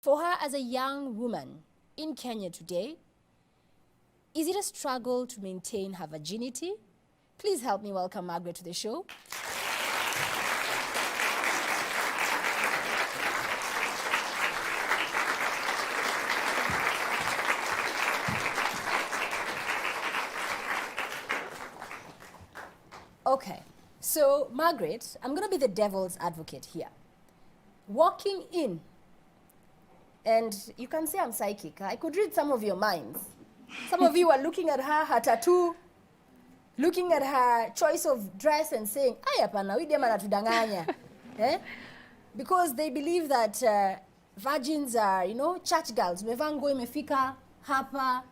For her as a young woman in Kenya today, is it a struggle to maintain her virginity? Please help me welcome Margaret to the show. Okay, so Margaret, I'm going to be the devil's advocate here. Walking in, and you can say I'm psychic. I could read some of your minds. Some of you are looking at her tattoo, looking at her choice of dress and saying, "Ay, hapana, huyu jamaa anatudanganya." Because they believe that virgins are, church girls. Umevaa nguo imefika hapa,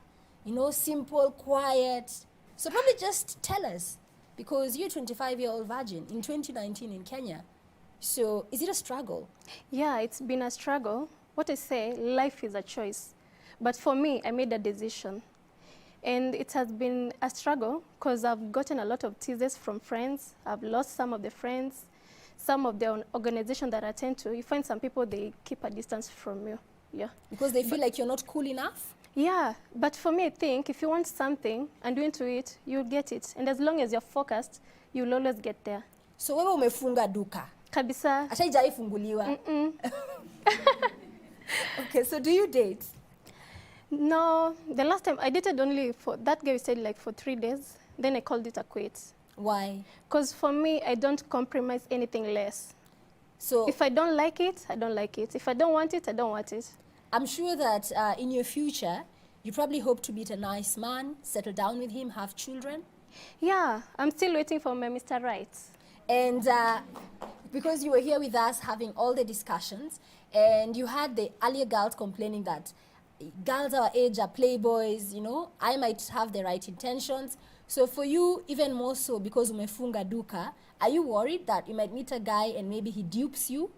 simple, quiet. So probably just tell us, because you're a 25-year-old virgin in 2019 in Kenya. So is it a struggle? Yeah, it's been a struggle. What I say, life is a choice. But for me, I made a decision. And it has been a struggle because I've gotten a lot of teases from friends. I've lost some of the friends, some of the organization that I attend to. You find some people, they keep a distance from you. Yeah. Because they feel like you're not cool enough? Yeah, but for me, I think if you want something and you're into it, you'll get it. And as long as you're focused, you'll always get there. So wewe umefunga duka? Kabisa. Ashaijai funguliwa? Okay, so do you date? No, the last time I dated only for, that guy said like for 3 days. Then I called it a quit. Why? Because for me, I don't compromise anything less. So if I don't like it, I don't like it. If I don't want it, I don't want it. I'm sure that in your future, you probably hope to meet a nice man, settle down with him, have children. Yeah, I'm still waiting for my Mr. Right. And because you were here with us having all the discussions, and you had the earlier girls complaining that girls our age are playboys, I might have the right intentions. So for you, even more so, because umefunga duka, are you worried that you might meet a guy and maybe he dupes you?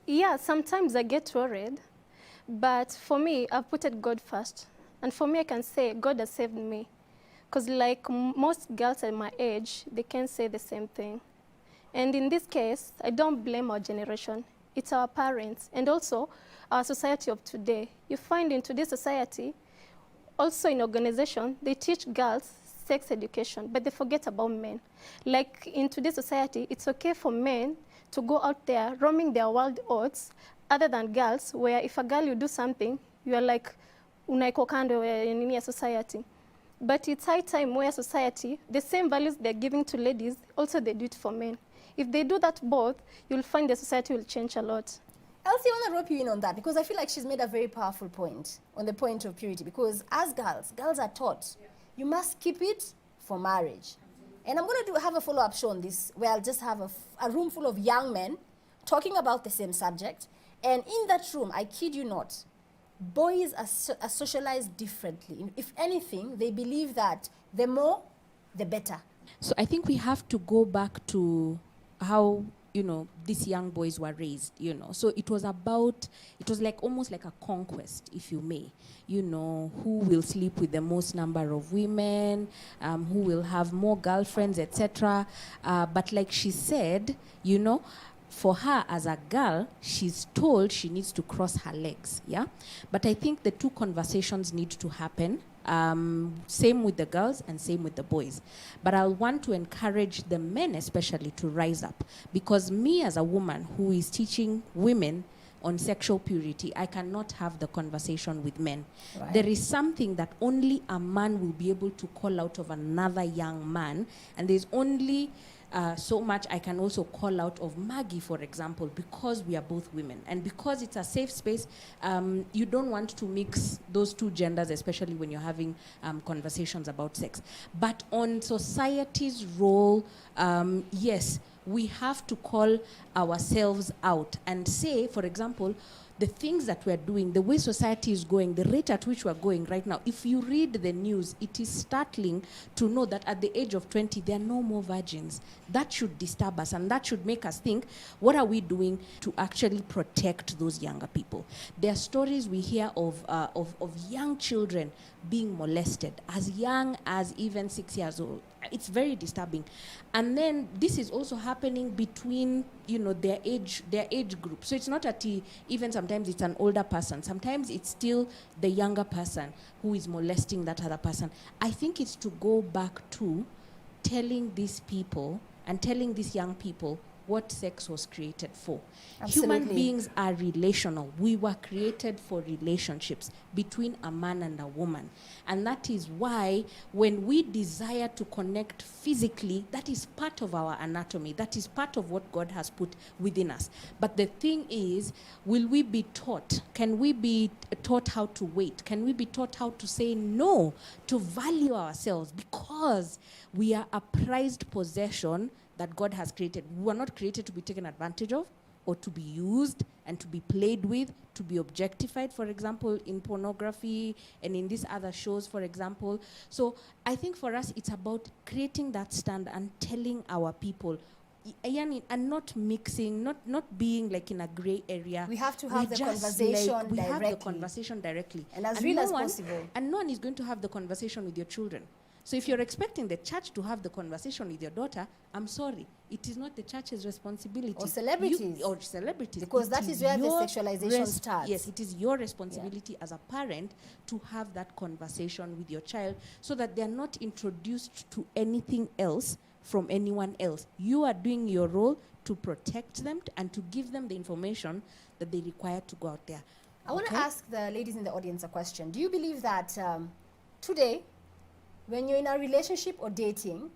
Yeah, sometimes I get worried. But for me, I've put it God first. And for me, I can say God has saved me. Because like most girls at my age, they can say the same thing. And in this case, I don't blame our generation. It's our parents and also our society of today. You find in today's society, also in organization, they teach girls sex education, but they forget about men. Like in today's society, it's okay for men to go out there roaming their wild oats, other than girls, where if a girl you do something, you are like, unaiko kando ya society. But it's high time where society, the same values they're giving to ladies, also they do it for men. If they do that both, you'll find the society will change a lot. Elsie, I want to rope you in on that because I feel like she's made a very powerful point on the point of purity. Because as girls are taught, you must keep it for marriage. And I'm going to have a follow-up show on this where I'll just have a room full of young men talking about the same subject. And in that room, I kid you not, boys are socialized differently. If anything, they believe that the more, the better. So I think we have to go back to how, these young boys were raised, So it was like almost like a conquest, if you may. Who will sleep with the most number of women, who will have more girlfriends, etc. But like she said, for her as a girl, she's told she needs to cross her legs, yeah? But I think the two conversations need to happen. Same with the girls and same with the boys. But I'll want to encourage the men especially to rise up. Because me as a woman who is teaching women on sexual purity, I cannot have the conversation with men. Right. There is something that only a man will be able to call out of another young man. And there's only so much I can also call out of Maggie, for example, because we are both women. And because it's a safe space, you don't want to mix those two genders, especially when you're having conversations about sex. But on society's role, yes, we have to call ourselves out and say, for example, the things that we're doing, the way society is going, the rate at which we're going right now. If you read the news, it is startling to know that at the age of 20, there are no more virgins. That should disturb us, and that should make us think, what are we doing to actually protect those younger people? There are stories we hear of young children being molested as young as even 6 years old. it's very disturbing. And then this is also happening between, their age group. So it's not even sometimes it's an older person. Sometimes it's still the younger person who is molesting that other person. I think it's to go back to telling these people and telling these young people what sex was created for. Absolutely. Human beings are relational. We were created for relationships between a man and a woman. And that is why when we desire to connect physically, that is part of our anatomy. That is part of what God has put within us. But the thing is, will we be taught? Can we be taught how to wait? Can we be taught how to say no, to value ourselves? Because we are a prized possession that God has created. We were not created to be taken advantage of or to be used and to be played with, to be objectified, for example, in pornography and in these other shows, for example. So I think for us, it's about creating that stand and telling our people, and not mixing, not being like in a gray area. We have to have the conversation directly. We have the conversation directly. And as real as possible. And no one is going to have the conversation with your children. So if you're expecting the church to have the conversation with your daughter, I'm sorry, it is not the church's responsibility. Or celebrities. Or celebrities. Because that is where the sexualization starts. Yes, it is your responsibility as a parent to have that conversation with your child so that they're not introduced to anything else from anyone else. You are doing your role to protect them and to give them the information that they require to go out there. I want to ask the ladies in the audience a question. Do you believe that today, when you're in a relationship or dating,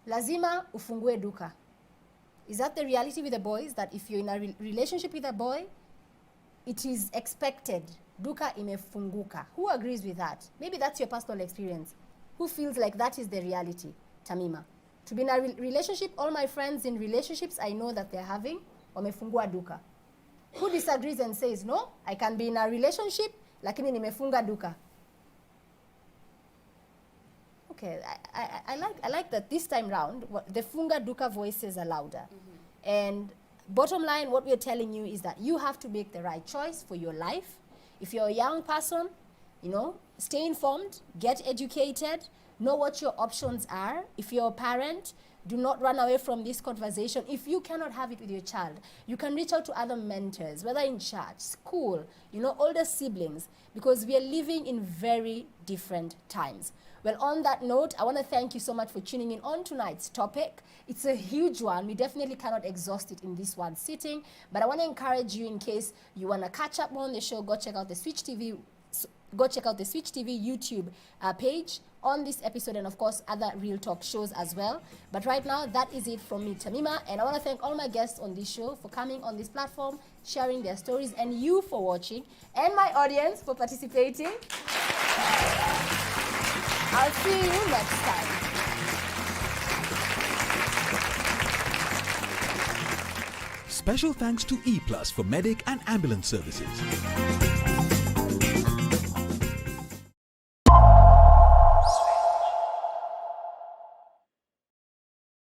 lazima ufungue duka? Is that the reality with the boys, that if you're in a relationship with a boy, it is expected, duka imefunguka? Who agrees with that? Maybe that's your personal experience. Who feels like that is the reality? Tamima. To be in a relationship, all my friends in relationships, I know that they're having wamefungua duka. Who disagrees and says, no, I can be in a relationship, lakini nimefunga duka? Okay, I like that this time round, the funga duka voices are louder. Mm-hmm. And bottom line, what we're telling you is that you have to make the right choice for your life. If you're a young person, stay informed, get educated, know what your options are. If you're a parent, do not run away from this conversation. If you cannot have it with your child, you can reach out to other mentors, whether in church, school, older siblings, because we are living in very different times. Well, on that note, I want to thank you so much for tuning in on tonight's topic. It's a huge one. We definitely cannot exhaust it in this one sitting, but I want to encourage you, in case you want to catch up on the show, go check out the Switch TV YouTube page on this episode, and of course other Real Talk shows as well. But right now, that is it from me, Tamima, and I want to thank all my guests on this show for coming on this platform, sharing their stories, and you for watching, and my audience for participating. I'll see you next time. Special thanks to E+ for medic and ambulance services.